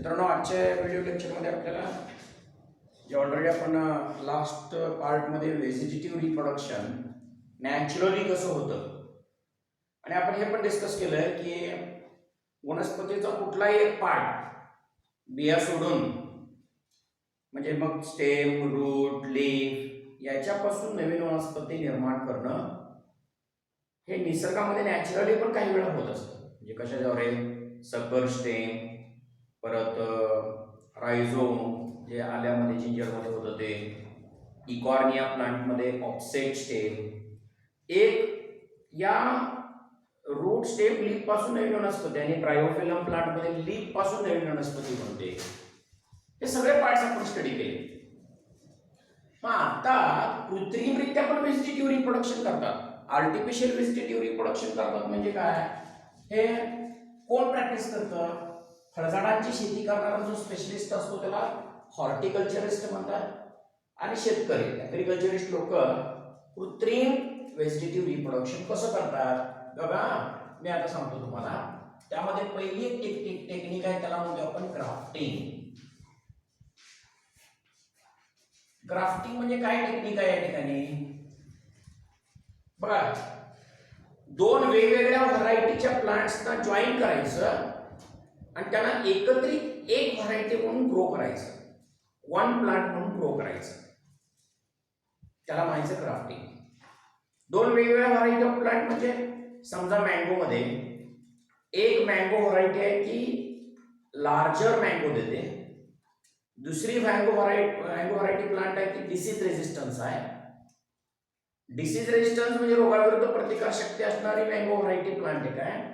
मित्रांनो, आजच्या व्हिडिओ लेक्चरमध्ये आपल्याला जे ऑलरेडी आपण लास्ट पार्टमध्ये व्हेजिटेटिव्ह रिप्रोडक्शन नॅचरली कसं होतं आणि आपण हे पण डिस्कस केलंय की वनस्पतीचा कुठलाही एक पार्ट बिया सोडून म्हणजे मग स्टेम, रूट, लीफ याच्यापासून नवीन वनस्पती निर्माण करणं हे निसर्गामध्ये नॅचरली पण काही वेळा होत असतं. म्हणजे कशाद्वारे सकर स्टेम, परत रायझोम जे आल्यामध्ये जिंजरमध्ये होतं ते, इकॉर्निया प्लांटमध्ये ऑफसेट स्टेम, एक या रूट स्टेम लीफ पासून नवीन वनस्पती आणि ब्रायोफिलम प्लांटमध्ये लीफ पासून नवीन वनस्पती बनते. हे सगळे पार्ट्स आपण स्टडी केले. मग आता कृत्रिमरित्या पण व्हेजिटेटिव्ह रिप्रोडक्शन करतात. आर्टिफिशियल व्हेजिटेटिव्ह रिप्रोडक्शन करतात म्हणजे काय, हे कोण प्रॅक्टिस करतं? फळझाडांची शेती करणारा जो स्पेशलिस्ट असतो त्याला हॉर्टिकल्चरिस्ट म्हणतात आणि शेतकरी ऍग्रिकल्चरिस्ट लोक कृत्रिम व्हेजिटेटिव्ह रिप्रोडक्शन कसं करतात बघा. मी आता सांगतो तुम्हाला. त्यामध्ये पहिली एक टेक्निक आहे, त्याला म्हणतो आपण ग्राफ्टिंग. ग्राफ्टिंग म्हणजे काय टेक्निक आहे या ठिकाणी बघा. दोन वेगवेगळ्या व्हरायटीच्या प्लांट्सना जॉईन करायचं आणि त्यांना एकत्रित एक व्हरायटी म्हणून ग्रो करायचं, वन प्लांट म्हणून ग्रो करायचं. त्याला म्हणायचं ग्राफ्टिंग. दोन वेगवेगळ्या व्हरायटी ऑफ प्लांट म्हणजे समजा मँगो मध्ये एक मँगो व्हरायटी आहे ती लार्जर मँगो देते, दुसरी मँगो व्हरायटी प्लांट आहे ती डिसीज रेजिस्टन्स आहे. डिसीज रेजिस्टन्स म्हणजे रोगाविरुद्ध प्रतिकार शक्ती असणारी मँगो व्हरायटी प्लांट एक आहे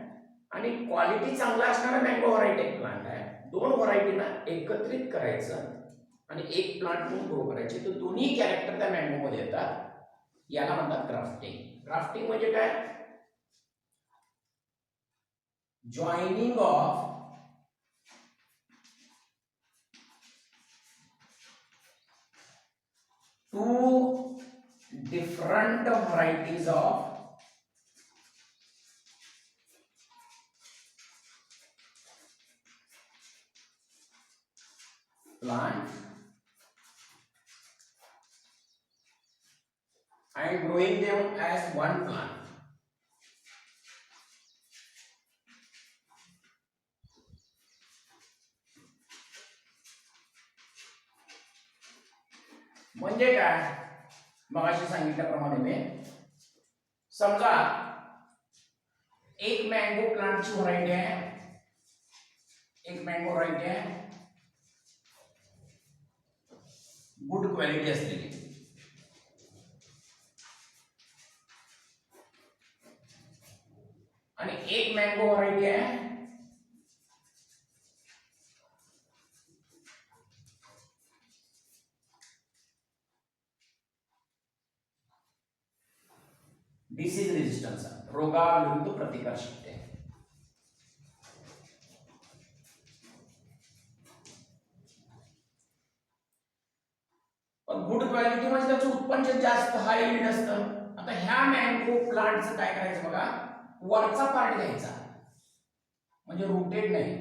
आणि क्वालिटी चांगला असणारा मँगो व्हरायटी प्लांट आहे. दोन व्हरायटीना एकत्रित करायचं आणि एक प्लांट म्हणून ग्रो करायचे. तर दोन्ही कॅरेक्टर त्या मँगो मध्ये येतात. याला म्हणतात ग्राफ्टिंग. ग्राफ्टिंग म्हणजे काय, joining of two different varieties of plant and growing them as one plant. म्हणजे काय, मगाशी सांगितल्याप्रमाणे मी समजा एक मँगो प्लांटची व्हरायटी आहे, एक मँगो व्हरायटी आहे गुड क्वालिटी असलेली, आणि एक मँगो व्हरायटी आहे डिसीज रेजिस्टन्स, रोगाविरुद्ध प्रतिकार शक्ती आहे. पण गुड क्वालिटी म्हणजे त्याचं उत्पन्न जास्त हाय यील्ड असतं. आता ह्या मँगो प्लांटचं काय करायचं बघा, वरचा पार्ट घ्यायचा म्हणजे रुटेड नाही,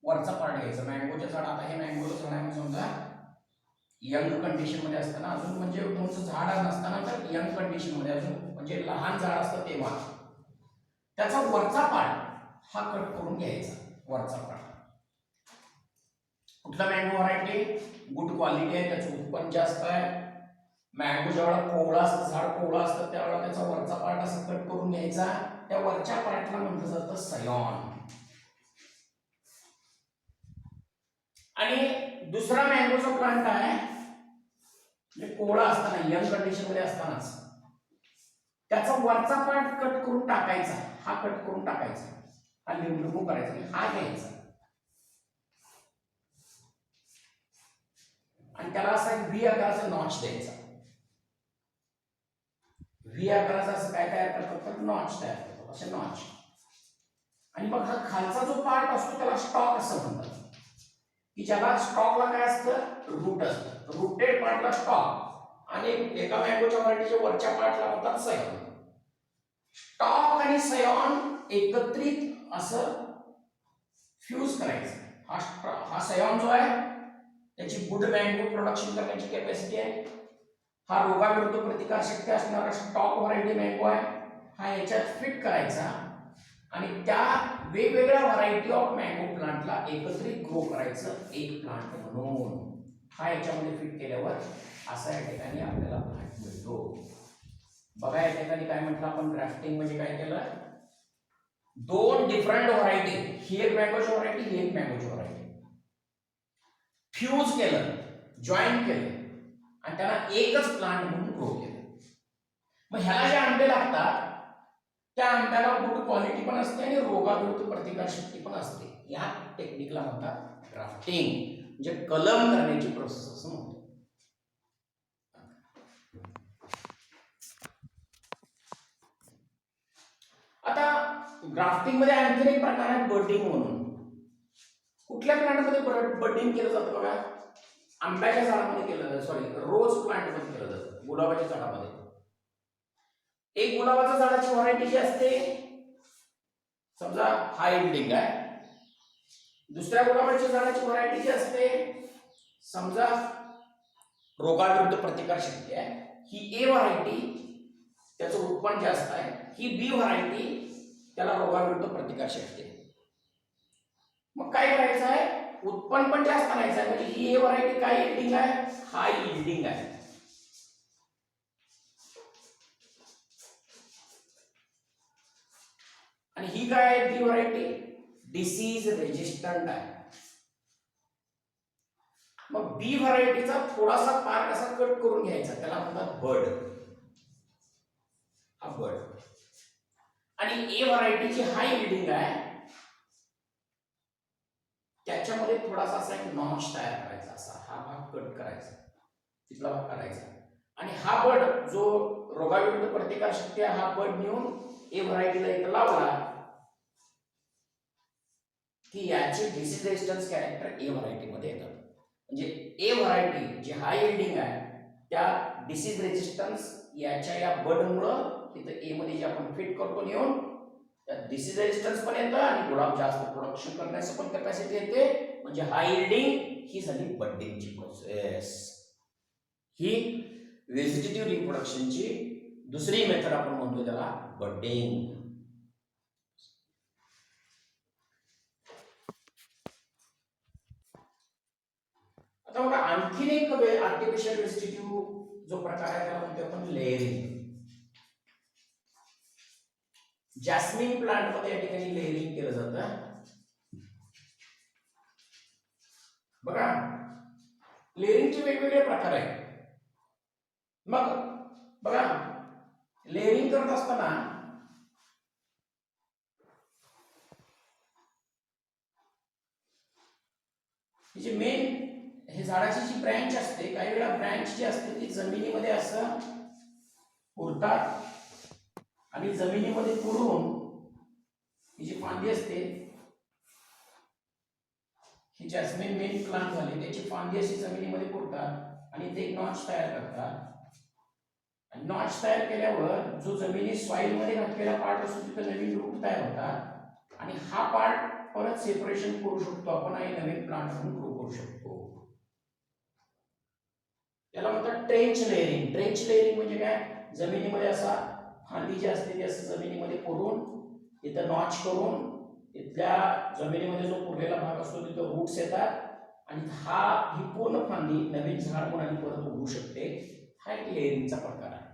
वरचा पार्ट घ्यायचा. मँगोच्या झाड, आता हे मँगोचं झाड आहे समजा यंग कंडिशन मध्ये असताना, अजून म्हणजे तुमचं झाड नसताना तर यंग कंडिशन मध्ये अजून म्हणजे लहान झाड असतं तेव्हा त्याचा वरचा पार्ट हा कट करून घ्यायचा. वरचा पार्ट कुठला मँगो व्हरायटी गुड क्वालिटी आहे, त्याचं उत्पन्न जास्त आहे. मँगो जेवढा कोवळा असतं, झाड कोवळा असतं त्यावेळेला त्याचा वरचा पार्ट असं कट करून घ्यायचा. त्या वरच्या पार्टला म्हटलं जातं सयॉन. आणि दुसरा मँगोचा प्लांट आहे म्हणजे कोवळा असताना यंग कंडिशन मध्ये असतानाच त्याचा वरचा पार्ट कट करून टाकायचा, हा कट करून टाकायचा, हा रिमूव्ह करायचा आणि हा घ्यायचा आणि त्याला असा एक व्ही आकाराचा नॉच द्यायचा. व्ही आकाराचा असं काय तयार करतात, नॉच तयार करतात, असे नॉच. आणि मग हा खालचा जो पार्ट असतो त्याला स्टॉक असं म्हणतात, की ज्याला स्टॉकला काय असतं, रूट असतं. रूटेड पार्टला स्टॉक आणि एका मँगोच्या व्हरायटीच्या वरच्या पार्टला म्हणतात सयॉन. स्टॉक आणि सयॉन एकत्रित असं फ्यूज करायचं, हा सयाम जो आहे त्याची गुड मँगो प्रोडक्शन करण्याची कॅपॅसिटी आहे. हा रोगाविरुद्ध प्रतिकारशक्ती असणारा स्टॉक व्हरायटी मँगो आहे. हा याच्यात फिट करायचा आणि त्या वेगवेगळ्या व्हरायटी ऑफ मँगो प्लांटला एकत्रित ग्रो करायचं एक प्लांट म्हणून. हा याच्यामध्ये फिट केल्यावर असा या ठिकाणी आपल्याला प्लांट मिळतो. बघा या ठिकाणी काय म्हटलं आपण ग्राफ्टिंग म्हणजे काय केलं, दोन डिफरंट व्हरायटी, ही एक मँगोची व्हरायटी, ही एक मँगोची व्हरायटी फ्यूज केलं, जॉईन केलं आणि त्याला एकच प्लांट म्हणून ग्रो केलं. मग ह्याला जे आंबे लागतात त्या आंब्याला गुड क्वालिटी पण असते आणि रोगाविरुद्ध प्रतिकारशक्ती पण असते. या टेक्निकला म्हणतात ग्राफ्टिंग, म्हणजे कलम करण्याची प्रोसेस असं म्हणतो. आता ग्राफ्टिंग मध्ये आणखी एक प्रकार आहे बर्डिंग म्हणून. कुठल्या प्लांटमध्ये बर्डिंग केलं जातं बघा, आंब्याच्या झाडामध्ये केलं जातं, सॉरी रोज प्लांट मध्ये केलं जातं, गुलाबाच्या झाडामध्ये. एक गुलाबाच्या झाडाची व्हरायटी जी असते समजा हाय यील्डिंग आहे, दुसऱ्या गुलाबाच्या झाडाची व्हरायटी जी असते समजा रोगाविरुद्ध प्रतिकारशक्ती आहे, ही ए व्हरायटी त्याचं उत्पन्न जास्त आहे, ही बी व्हरायटी त्याला रोगाविरुद्ध प्रतिकारशक्ती आहे. मग काय करायचं आहे, उत्पन्न पण जास्त आणायचं आहे, म्हणजे ही ए व्हरायटी काय यील्डिंग आहे, हाय यील्डिंग आहे. आणि ही काय आहे बी व्हरायटी, डिसीज रेजिस्टंट आहे. मग बी व्हरायटीचा थोडासा पार्ट असा कट करून घ्यायचा, त्याला म्हणतात बड, हा बड. आणि ए व्हरायटीची हाय यील्डिंग आहे त्याच्यामध्ये थोडासा असा एक नॉच तयार करायचा, असा हा भाग कट करायचा, तिथला भाग काढायचा. आणि हा बड जो रोगाविरुद्ध प्रतिकारशक्ती आहे, हा बड नेऊन ए व्हरायटीला इथं लावला की याचे डिसीज रेजिस्टन्स कॅरेक्टर ए व्हरायटी मध्ये येतात. म्हणजे ए व्हरायटी जी हाय यील्डिंग आहे त्या डिसीज रेजिस्टन्स याच्या या बडमुळं तिथं ए मध्ये जे आपण फिट करतो नेऊन त्यात डिसीज रेजिस्टन्स पण येतं आणि गुलाब जास्त प्रोडक्शन करण्याची पण कॅपॅसिटी येते. म्हणजे हाय यील्डिंग ही झाली बडिंगची प्रोसेस. ही व्हेजिटेटिव्ह रिप्रोडक्शनची दुसरी मेथड आपण म्हणतो त्याला बडिंग. आता बघा आणखीन एक आर्टिफिशियल व्हेजिटेटिव्ह जो प्रकार आहे त्याला म्हणतो आपण लेअरिंग. जॅस्मिन प्लांट मध्ये या ठिकाणी लेअरिंग केलं जातं. बघा लेअरिंगचे वेगवेगळे प्रकार आहेत. मग बघा लेअरिंग करत असताना जी मेन हे झाडाची जी ब्रँच असते, काही वेळा ब्रँच जी असते ती जमिनीमध्ये असं पुरतात आणि जमिनीमध्ये पुरून ही जी फांदी असते, ही जॅस्मिन मेन प्लांट झाली त्याची फांदी अशी जमिनीमध्ये पुरतात आणि ते नॉच तयार करतात. आणि नॉच तयार केल्यावर जो जमिनी सॉइल मध्ये घातलेला पार्ट असतो तिथे नवीन रूट तयार होतात आणि हा पार्ट परत सेपरेशन करू शकतो आपण आणि नवीन प्लांट म्हणून ग्रो करू शकतो. याला म्हणतात ट्रेंच लेअरिंग. ट्रेंच लेअरिंग म्हणजे काय, जमिनीमध्ये असा फांदी जी असते ती असं जमिनीमध्ये पुरून इथं नॉच करून तिथल्या जमिनीमध्ये जो पुरलेला भाग असतो तिथे रूट्स येतात आणि ही पूर्ण फांदी नवीन झाड म्हणून परत उगवू शकते. हा एक लेअरिंगचा प्रकार आहे.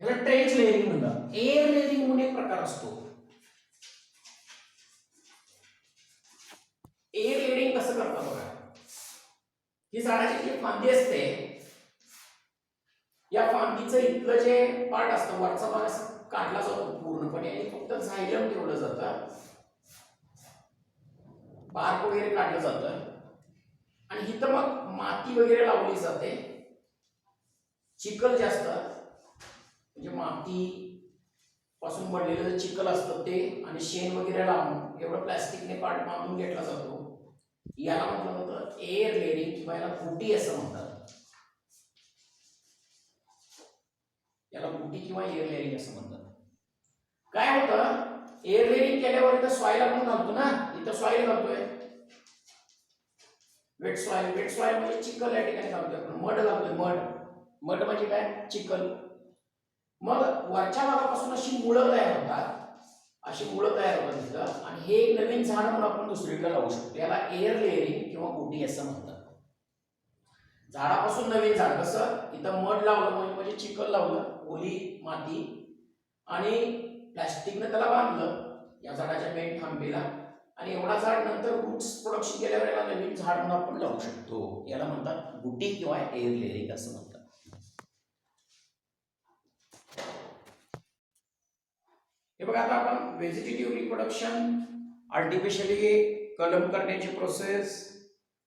याला ट्रेंच लेअरिंग म्हणतात. एअर लेअरिंग म्हणून एक प्रकार असतो. एअर लेअरिंग कसं करतात बघा, ही झाडाची जी फांदी असते या फांदीचं इथलं जे पार्ट असतं वरचा भाग असं काढला जातो पूर्णपणे आणि फक्त झायलम ठेवलं जातं, बार्क वगैरे काढलं जातं आणि इथं मग माती वगैरे लावली जाते. चिखल जास्त म्हणजे माती पासून बनलेलं चिखल असतं ते आणि शेण वगैरे लावून एवढं प्लास्टिकने पार्ट बांधून घेतला जातो. याला म्हटलं जातं एअर लेअरिंग किंवा याला बुटी असं म्हणतात. याला बुटी किंवा एअर लेअरिंग असं म्हणतात. काय होतं एअर लेअरिंग केल्यावर इथं सॉइल आपण घालतो ना, इथं सॉइल घालतोय, वेट सॉइल म्हणजे चिखल या ठिकाणी घालतोय आपण, मड घालतोय, मड म्हणजे काय, चिखल. मग वरच्या भागापासून अशी मुळं तयार होतात, तिथं, आणि हे एक नवीन झाड म्हणून आपण दुसरीकडे लावू शकतो. याला एअर लेअरिंग किंवा गुटी असं म्हणतात. झाडापासून नवीन झाड, कसं इथं मड लावलं म्हणजे चिखल लावलं, ओली माती, आणि प्लास्टिकने त्याला बांधलं या झाडाच्या मेन थांबीला, आणि एवढा झाड नंतर रूट्स प्रोडक्शन केल्यावर याला नवीन झाड म्हणून आपण लावू शकतो. याला म्हणतात गुटी किंवा एअर लेअरिंग असं म्हणतात. हे बघा, आता आपण व्हेजिटेटिव्ह रिप्रोडक्शन, आर्टिफिशियली कलम करण्याची प्रोसेस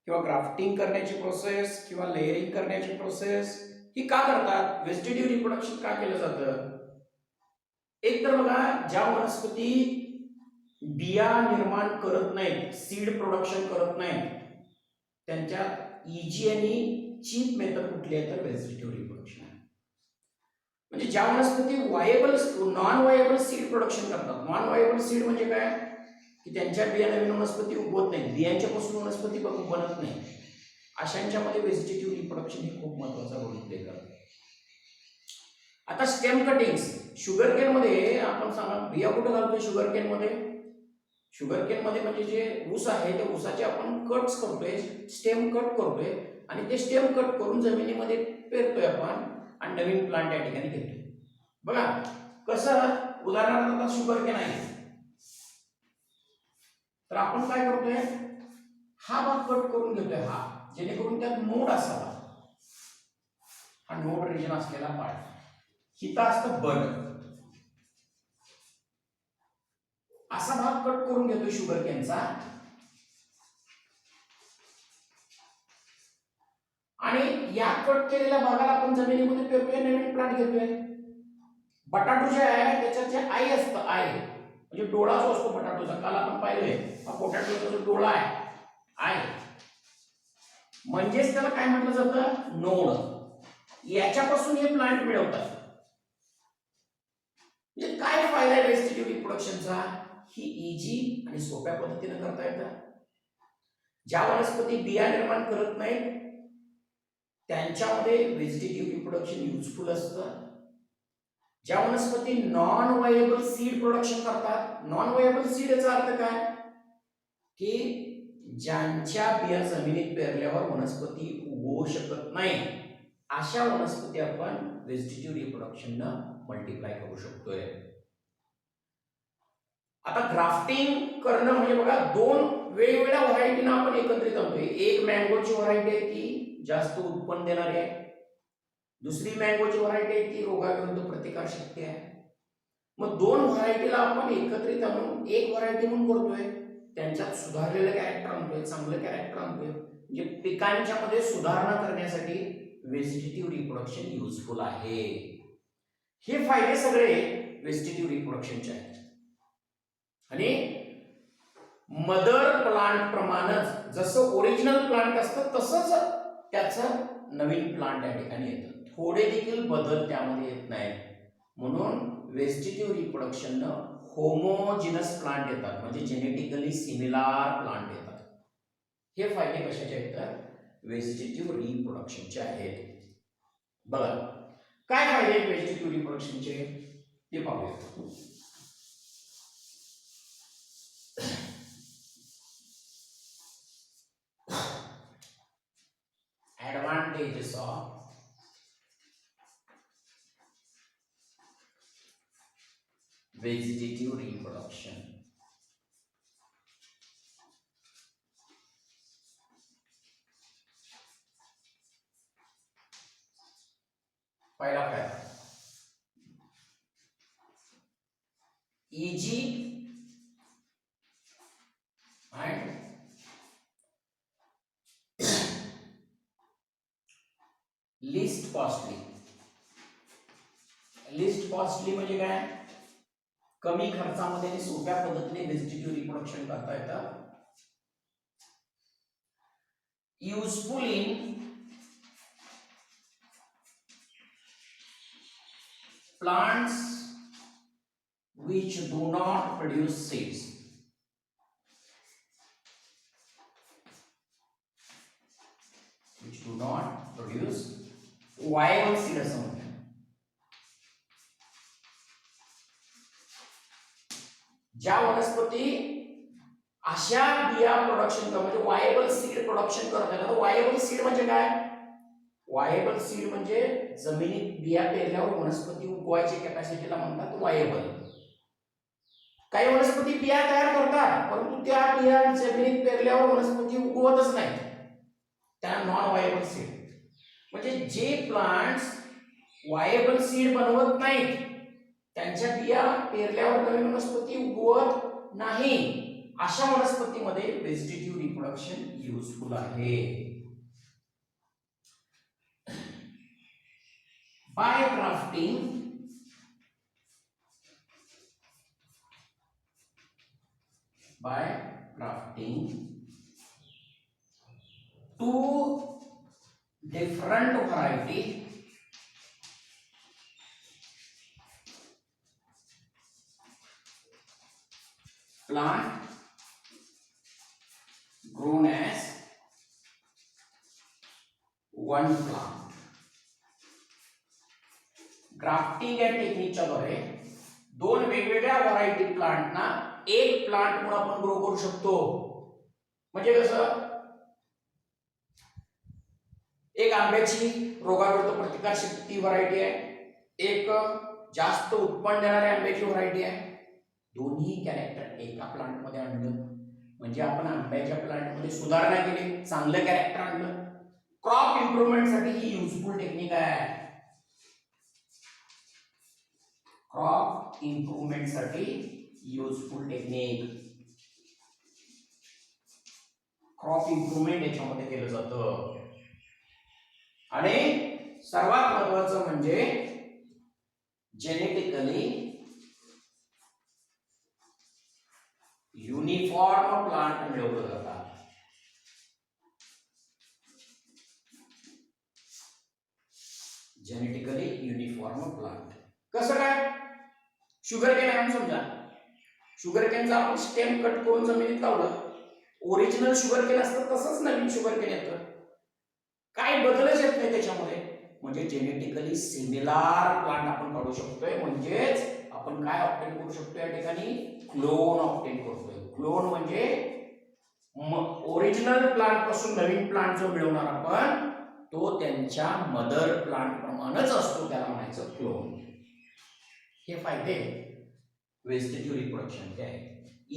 किंवा ग्राफ्टिंग करण्याची प्रोसेस किंवा लेअरिंग करण्याची प्रोसेस ही का करतात, व्हेजिटेटिव्ह रिप्रोडक्शन का केलं जातं. एक तर बघा, ज्या वनस्पती बिया निर्माण करत नाहीत, सीड प्रोडक्शन करत नाहीत, त्यांच्यात इजी आणि चीप मेथड कुठली आहे तर व्हेजिटेटिव्ह रिप्रोडक्शन आहे. म्हणजे ज्या वनस्पती नॉन वायबल सीड प्रोडक्शन करतात. नॉन वायबल सीड म्हणजे काय, की त्यांच्या बिया नवीन वनस्पती उगवत नाही, बियांच्या पासून वनस्पती बनत नाही, अशांच्यामध्ये व्हेजिटेटिव्ह रिप्रोडक्शन हे खूप महत्त्वाचा रोल प्ले करतं. आता स्टेम कटिंग्स, शुगर केन मध्ये आपण सांगा बिया कुठे घालतोय, शुगर केन मध्ये म्हणजे जे ऊस आहे त्या ऊसाचे आपण कट्स करतोय, स्टेम कट करतोय, आणि ते स्टेम कट करून जमिनीमध्ये पेरतोय आपण, आणि नवीन प्लांट या ठिकाणी घेतोय. बघा कसं, उदाहरणार्थ आता शुगर केन आहे, तर आपण काय करतोय, हा भाग कट करून घेतोय, हा, जेणेकरून त्यात नोड असावा, हा नोड रिजन असलेला पार्ट, हिता असतं बड, असा भाग कट करून घेतोय शुगर केनचा, आणि या कट केलेल्या भागाला आपण जमिनीमध्ये पेरतोय, नवीन प्लांट घेतोय. बटाटो जे आहे त्याच्यात जे आई असतं, आई म्हणजे डोळा जो असतो बटाटोचा, काल आपण पाहिलोय, हा पोटॅटोचा जो डोळा आहे, आई म्हणजेच त्याला काय म्हटलं जातं, नोड. याच्यापासून हे प्लांट मिळवतात. म्हणजे काय फायदा आहे व्हेजिटेटिव्ह रिप्रोडक्शनचा, ही इजी आणि सोप्या पद्धतीने करता येतं. ज्या वनस्पती बिया निर्माण करत नाहीत त्यांच्यामध्ये व्हेजिटेटिव्ह रिप्रोडक्शन युजफुल असतं. ज्या वनस्पती नॉन वायबल सीड प्रोडक्शन करतात, नॉन वायबल सीड याचा अर्थ काय, की ज्यांच्या बिया जमिनीत पेरल्यावर वनस्पती उगवू शकत नाही, अशा वनस्पती आपण व्हेजिटेटिव्ह रिप्रोडक्शन मल्टिप्लाय करू शकतोय. आता ग्राफ्टिंग करणं म्हणजे बघा, दोन वेगवेगळ्या व्हरायटीना आपण एकत्रित आणतोय. एक मँगोची व्हरायटी आहे ती जास्त उत्पन्न देणारी आहे, दुसरी मँगोची व्हरायटी आहे ती रोगाविरुद्ध प्रतिकार शक्ती आहे. मग दोन व्हरायटीला आपण एकत्रित आणून एक व्हरायटी म्हणून करतोय, त्यांच्यात सुधारलेलं कॅरेक्टर आणतोय, चांगलं कॅरेक्टर आणतोय, म्हणजे पिकांच्या मध्ये सुधारणा करण्यासाठी व्हेजिटेटिव्ह रिप्रोडक्शन युजफुल आहे. हे फायदे सगळे व्हेजिटेटिव्ह रिप्रोडक्शनचे आहेत. आणि मदर प्लांट प्रमाणेच जसं ओरिजिनल प्लांट असतं तसंच त्याचं नवीन प्लांट या ठिकाणी येतं, थोडे देखील बदल त्यामध्ये येत नाहीत. म्हणून व्हेजिटेटिव्ह रिप्रोडक्शन होमोजिनस प्लांट येतात, म्हणजे जेनेटिकली सिमिलर प्लांट येतात. हे फायदे कशाचे आहेत तर व्हेजिटेटिव्ह रिप्रोडक्शनचे आहेत. बघा काय फायदे आहेत व्हेजिटेटिव्ह रिप्रोडक्शनचे ते पाहूया. Advantages of vegetative reproduction. पहिला फायदा, easy and list costly. List costly म्हणजे काय, कमी खर्चामध्ये आणि सोप्या पद्धतीने व्हेजिटेटिव्ह रिप्रोडक्शन करता येतं. Useful in plants which do not produce seeds. Which do not produce viable seed असं म्हणतात. ज्या वनस्पती अशा बिया प्रोडक्शन करतात म्हणजे वायबल सीड प्रोडक्शन करतात. वायबल सीड म्हणजे काय? वायबल सीड म्हणजे जमिनीत बिया पेरल्यावर वनस्पती उगवायची कॅपॅसिटीला म्हणतात वायबल. काही वनस्पती बिया तयार करतात परंतु त्या बिया जमिनीत पेरल्यावर वनस्पती उगवतच नाही, त्या नॉन वायबल सीड. म्हणजे जे प्लांट्स वायबल सीड बनवत नाहीत त्यांच्या बिया पेरल्यावर नवीन वनस्पती उगवत नाही, अशा वनस्पतीमध्ये व्हेजिटेटिव्ह रिप्रोडक्शन युजफुल आहे. By grafting two different variety plant grown as one plant. Grafting या टेक्निकच्या द्वारे दोन वेगवेगळ्या व्हरायटी प्लांटना एक प्लांट म्हणून आपण ग्रो करू शकतो. म्हणजे कसं, एक आंब्याची रोगाविरुद्ध प्रतिकार शक्ती व्हरायटी आहे, एक जास्त उत्पन्न देणारी आंब्याची व्हरायटी आहे. दोन्ही कॅरेक्टर एका प्लांट मध्ये आणलं म्हणजे आपण आंब्याच्या प्लांट मध्ये सुधारणा केली, चांगलं कॅरेक्टर आणलं. क्रॉप इम्प्रूव्हमेंट साठी ही युजफुल टेक्निक आहे. क्रॉप इम्प्रूव्हमेंट साठी युजफुल टेक्निक. क्रॉप इम्प्रूव्हमेंट याच्यामध्ये केलं जातं. आणि सर्वात महत्त्वाचं म्हणजे जेनेटिकली युनिफॉर्म प्लांट मिळवलं जातात. जेनेटिकली युनिफॉर्म प्लांट कसं काय? शुगर केन आहे समजा, शुगर केनचा आपण स्टेम कट करून जमिनीत लावलं, ओरिजिनल शुगर केन असतं तसंच नवीन शुगर केन येतं, काय बदलच येत नाही त्याच्यामध्ये. म्हणजे जेनेटिकली सिमिलर प्लांट आपण काढू शकतोय. म्हणजेच आपण काय ऑब्टेन करू शकतो या ठिकाणी? क्लोन ऑब्टेन करतोय. क्लोन म्हणजे ओरिजिनल प्लांट पासून नवीन प्लांट जो मिळवणार आपण तो त्यांच्या मदर प्लांट प्रमाणेच असतो, त्याला म्हणायचं क्लोन. हे फायदे व्हेजिटेटिव्ह रिप्रोडक्शनचे आहे.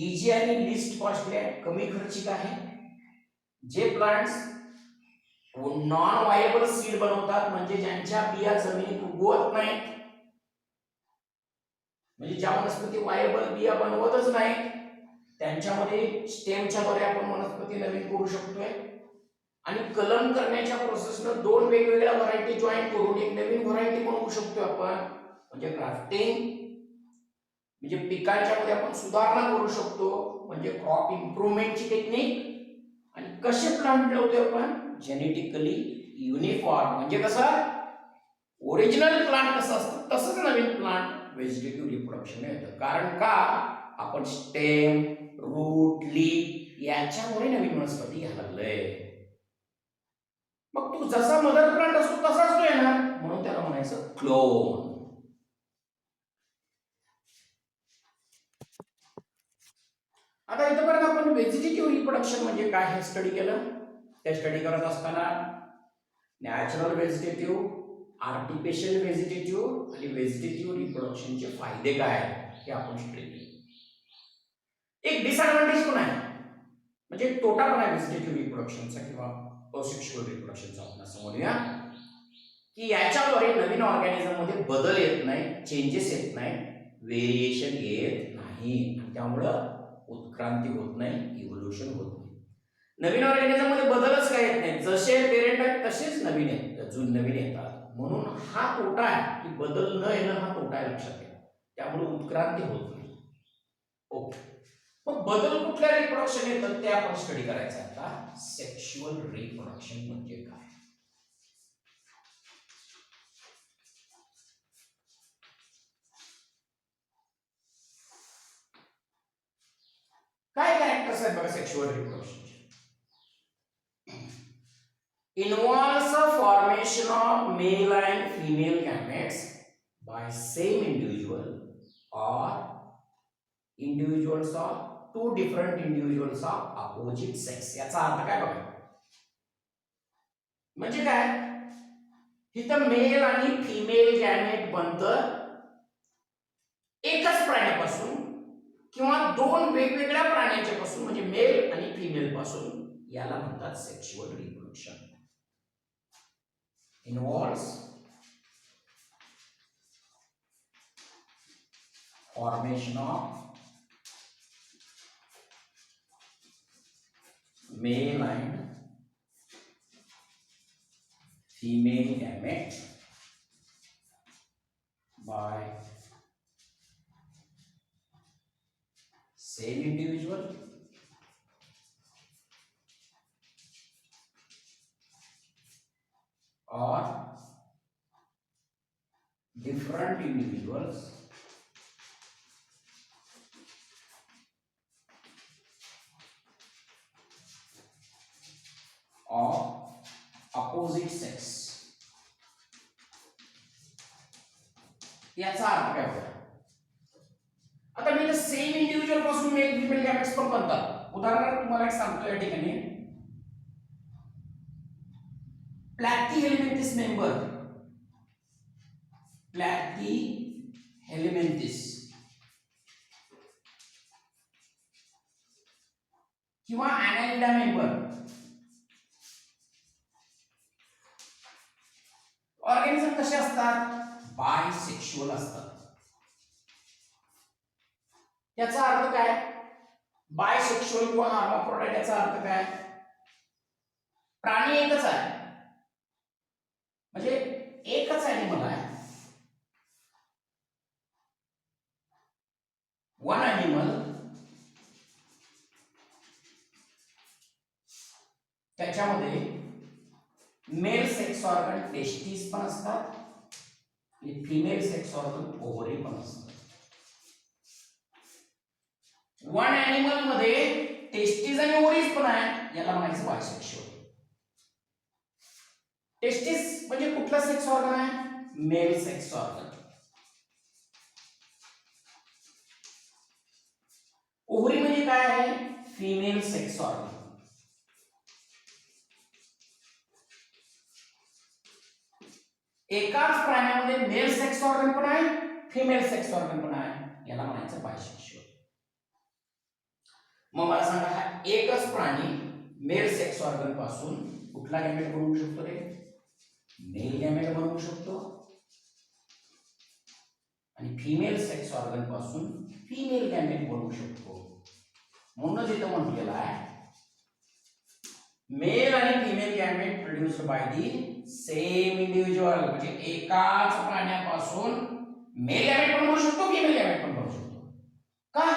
इजी आणि लिस्ट कॉस्टली आहे, कमी खर्चिक आहे. जे प्लांट्स नॉन वायबल सीड बनवतात म्हणजे ज्यांच्या बिया जमिनीत उगवत नाहीत, म्हणजे ज्या वनस्पती वायबल बिया बनवतच नाहीत त्यांच्यामध्ये स्टेमच्या द्वारे आपण वनस्पती नवीन करू शकतोय. आणि कलम करण्याच्या प्रोसेसनं दोन वेगवेगळ्या व्हरायटी जॉईन करून एक नवीन व्हरायटी बनवू शकतोय आपण. म्हणजे ग्राफ्टिंग म्हणजे पिकांच्या मध्ये आपण सुधारणा करू शकतो, म्हणजे क्रॉप इम्प्रूव्हमेंटची टेक्निक. आणि कसे प्लांट मिळवतोय आपण? Genetically uniform. म्हणजे कसं, ओरिजिनल प्लांट कसं असतं तसंच नवीन प्लांट व्हेजिटेटिव्ह रिप्रोडक्शन येतं. कारण का? आपण स्टेम, रूट, लीफ याच्यामुळे नवीन वनस्पती घ्यायला लागलोय. मग तू जसा मदर प्लांट असतो तसाच तो येणार, म्हणून त्याला म्हणायचं क्लोन. आता इथपर्यंत आपण व्हेजिटेटिव्ह रिप्रोडक्शन म्हणजे काय हे स्टडी केलं. ते स्टडी करत असताना नॅचरल व्हेजिटेटिव्ह, आर्टिफिशियल व्हेजिटेटिव्ह आणि व्हेजिटेटिव्ह रिप्रोडक्शनचे फायदे काय हे आपण स्टडी केले. एक डिसएडव्हांटेज पण आहे, म्हणजे तोटा पण आहे व्हेजिटेटिव्ह रिप्रोडक्शनचा किंवा असेक्शुअल रिप्रोडक्शनचा. आपण समजूया की याच्याद्वारे नवीन ऑर्गॅनिझम मध्ये बदल येत नाही, चेंजेस येत नाही, व्हेरिएशन येत नाही, त्यामुळं उत्क्रांती होत नाही, इव्होल्यूशन होत नाही. नवीन ऑर्गॅनिझम मध्ये बदलच काय येत नाही, जसे पेरेंट आहेत तसेच नवीन येतात. म्हणून हा तोटा आहे की बदल न येणं हा तोटा आहे, लक्षात घ्या. त्यामुळे उत्क्रांती होत नाही. ओके, मग बदल कुठल्या रिप्रोडक्शन येतात ते आपण स्टडी करायचं आहे आता. सेक्शुअल रिप्रोडक्शन म्हणजे काय? काय कॅरेक्टर्स आहेत बघा sexual रिप्रोडक्शनचे? Involves a formation of male and female gametes by same individual or individuals of two different individuals of opposite sex. याचा अर्थ काय बघा, म्हणजे काय, इथं मेल आणि फिमेल गॅमेट बनतं एकच प्राण्यापासून किंवा दोन वेगवेगळ्या प्राण्यांच्या पासून, म्हणजे मेल आणि फिमेल पासून. याला म्हणतात sexual reproduction. Involves formation of male and female gamete by same individual or different individuals of opposite sex. याचा अर्थ काय होता? आता मी तर सेम इंडिव्हिज्युअल पासून मेल फिमेल गॅमेट्स पण बनतात. उदाहरणार्थ तुम्हाला एक सांगतो या ठिकाणी, प्लॅटीहेल्मिंथिस मेंबर, प्लॅटीहेल्मिंथिस किंवा ॲनालिडा मेंबर, ऑर्गॅनिझम कसे असतात? बायसेक्शुअल असतात. याचा अर्थ काय? बायसेक्शुअल किंवा हर्माफ्रोडाइट याचा अर्थ काय? प्राणी एकच आहे, म्हणजे एकच ॲनिमल आहे, वन ॲनिमल, त्याच्यामध्ये मेल सेक्स ऑर्गन टेस्टिस पण असतात आणि फिमेल सेक्स ऑर्गन ओव्हरी पण असतात. वन ॲनिमल मध्ये टेस्टिस आणि ओव्हरीज पण आहे, याला म्हणायचं बायसेक्शुअल. टेस्टिस म्हणजे कुठला सेक्स ऑर्गन आहे? Male sex organ. ओव्हरी म्हणजे काय आहे? Female sex organ. एकाच प्राण्यामध्ये मेल सेक्स ऑर्गन पण आहे, फिमेल सेक्स ऑर्गन पण आहे, याला म्हणायचं बायसेक्शुअल. मग मला सांगा, हा एकच प्राणी मेल सेक्स ऑर्गन पासून कुठला गॅमेट बनवू शकतो रे? मेल गॅमेट बनवू शकतो. आणि फिमेल सेक्स ऑर्गन पासून फिमेल गॅमेट बनवू शकतो. म्हणूनच इथं म्हटलेलं आहे मेल आणि female gamete produced by the same individual, म्हणजे एकाच प्राण्यापासून मेल गॅमेट पण बनवू शकतो, फिमेल गॅमेट पण बनवू शकतो. का?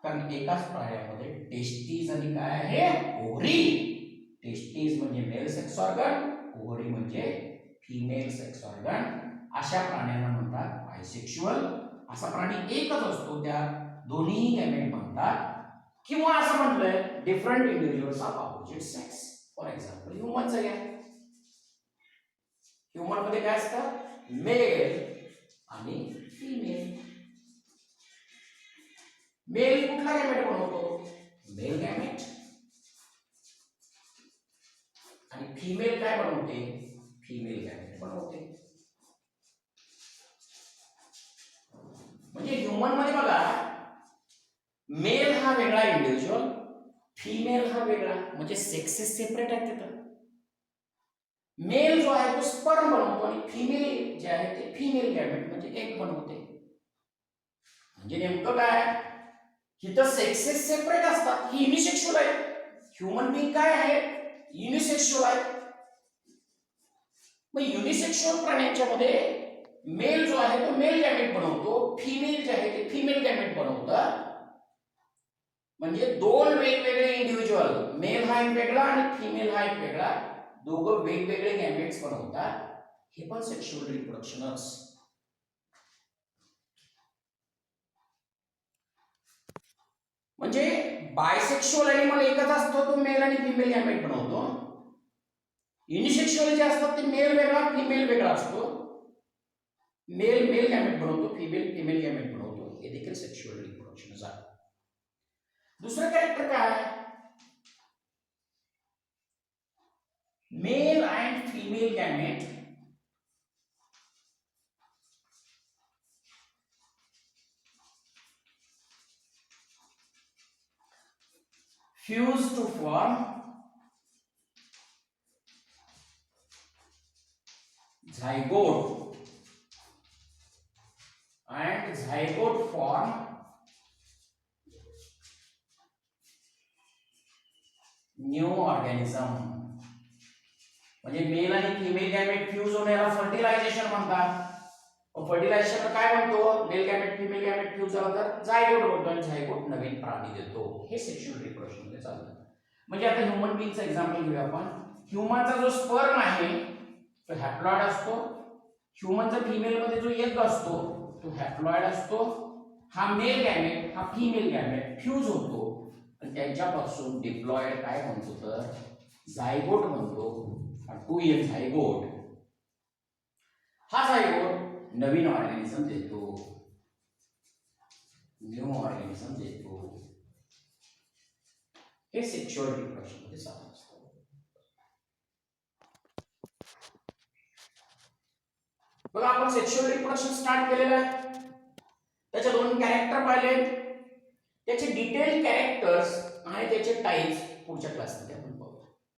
कारण एकाच प्राण्यामध्ये टेस्टिस आणि काय आहे? ओव्हरी. टेस्टिस म्हणजे मेल सेक्स ऑर्गन, ओव्हरी म्हणजे फिमेल सेक्स ऑर्गन. अशा प्राण्यांना म्हणतात बायसेक्शुअल. असा प्राणी एकच असतो, त्या दोन्ही गॅमेट बनतात. किंवा असं म्हटलंय different individuals of opposite sex. For example ह्युमनचं घ्या. ह्युमन मध्ये काय असतं? मेल आणि फिमेल. मेल कुठला गॅमेट बनवतो? Male gamete. आणि फिमेल काय बनवते? फिमेल गॅमेट बनवते. म्हणजे ह्युमन मध्ये बघा, मेल हा वेगळा इंडिव्हिज्युअल, फिमेल हा वेगळा, म्हणजे सेक्सेस सेपरेट आहेत तिथं. मेल जो आहे तो स्पर्म बनवतो आणि फिमेल जे आहे ते फिमेल गॅमेट म्हणजे एग बनवते. म्हणजे नेमकं काय, इथं सेक्सेस सेपरेट असतात. ही युनिसेक्शुअल आहे. ह्युमन बीइंग काय आहे? युनिसेक्शुअल आहे. मग युनिसेक्शुअल प्राण्यांच्या मध्ये मेल जो आहे तो मेल गॅमेट बनवतो, फिमेल जे आहे ते फिमेल गॅमेट बनवतात. म्हणजे दोन वेगवेगळे इंडिव्हिज्युअल, मेल हा एक वेगळा आणि फिमेल हा एक वेगळा, दोघं वेगवेगळे गॅमेट्स बनवतात. हे पण सेक्शुअल रिप्रोडक्शनच. म्हणजे बायसेक्शुअल एनिमल एकच असतो, तो मेल आणि फिमेल गॅमेट बनवतो. युनिसेक्शुअल जे असतात ते मेल वेगळा फिमेल वेगळा असतो. मेल मेल गॅमेट बनवतो, फिमेल फिमेल गॅमेट बनवतो. हे देखील सेक्शुअल रिप्रोडक्शन आहे. दुसरं कॅरेक्टर काय आहे? Male and female gamete fuse to form zygote and zygote form new organism. म्हणजे मेल आणि फिमेल गॅमेट फ्यूज होण्याला फर्टिलायझेशन म्हणतात. फर्टिलायझेशन काय म्हणतो? Male gamete female gamete fuse झाला तर झायगोट बनतो आणि झायगोट नवीन प्राणी देतो. हे सेक्शुअल रिप्रोडक्शन मध्ये चालतं. म्हणजे आता ह्यूमन बीइंगचं एक्झाम्पल घेऊया आपण. ह्यूमनचा जो स्पर्म आहे तो हॅप्लॉइड असतो. ह्यूमनचा फिमेल मध्ये जो एग असतो तो हॅप्लॉइड असतो. हा मेल गॅमेट हा फिमेल गॅमेट फ्यूज होतो आणि त्यांच्यापासून डिप्लॉइड काय म्हणतो तर झायगोट म्हणतो. हा 2n झायगोट. हा झायगोट नवीन ऑर्गॅनिझम देतो, न्यू ऑर्गॅनिझम देतो. हे सेक्शुअल रिप्रोडक्शन मध्ये चालू असतं. बघा आपण सेक्शुअल रिप्रोडक्शन स्टार्ट केलेलं आहे. त्याचे दोन कॅरेक्टर पाहिले, त्याचे डिटेल कॅरेक्टर्स आणि त्याचे टाइप्स पुढच्या क्लासमध्ये